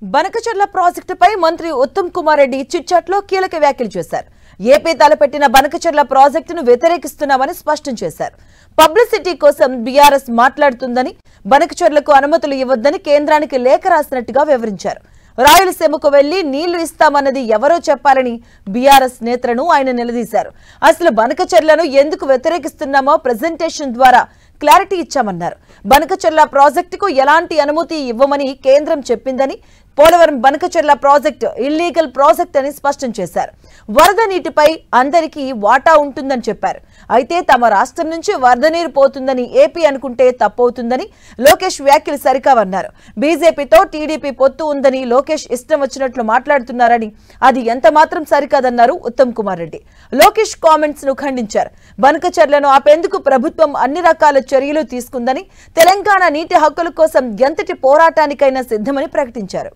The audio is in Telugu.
బనకచెర్ల ప్రాజెక్టుపై మంత్రి ఉత్తమ్ కుమార్ రెడ్డి చిట్చాట్లో కీలక వ్యాఖ్యలు చేశారు. ఏపీ తలపెట్టిన బనకచెర్ల ప్రాజెక్టును వ్యతిరేకిస్తున్నామని స్పష్టం చేశారు. పబ్లిసిటీ కోసం బీఆర్ఎస్ మాట్లాడుతుందని, బనకచెర్లకు అనుమతులు ఇవ్వొద్దని కేంద్రానికి లేఖ రాసినట్టుగా వివరించారు. రాయలసీమకు వెళ్లి నీళ్లు ఇస్తామన్నది ఎవరో చెప్పాలని బీఆర్ఎస్ నేతలను ఆయన నిలదీశారు. అసలు బనకచెర్లను ఎందుకు వ్యతిరేకిస్తున్నామో ప్రెజెంటేషన్ ద్వారా క్లారిటీ ఇచ్చామన్నారు. బనకచెర్ల ప్రాజెక్టుకు ఎలాంటి అనుమతి ఇవ్వమని కేంద్రం చెప్పిందని, Polavaram Banakacherla project illegal project అని స్పష్టం చేశారు. వరద నీటిపై అందరికీ వాటా ఉంటుందని చెప్పారు. అయితే తమ రాష్ట్రం నుంచి వరద నీరు పోతుందని ఏపీ అనుకుంటే తప్పవుతుందని లోకేష్ వ్యాఖ్యలు సరికావన్నారు. బీజేపీతో టీడీపీ పొత్తు ఉందని లోకేష్ ఇష్టం వచ్చినట్లు మాట్లాడుతున్నారని, అది ఎంత మాత్రం సరికాదన్నారు ఉత్తమ్ కుమార్ రెడ్డి. లోకేష్ కామెంట్స్ ను ఖండించారు. బనకచెర్లను ఆపేందుకు ప్రభుత్వం అన్ని రకాల చర్యలు తీసుకుందని, తెలంగాణ నీటి హక్కుల కోసం ఎంతటి పోరాటానికైనా సిద్ధమని ప్రకటించారు.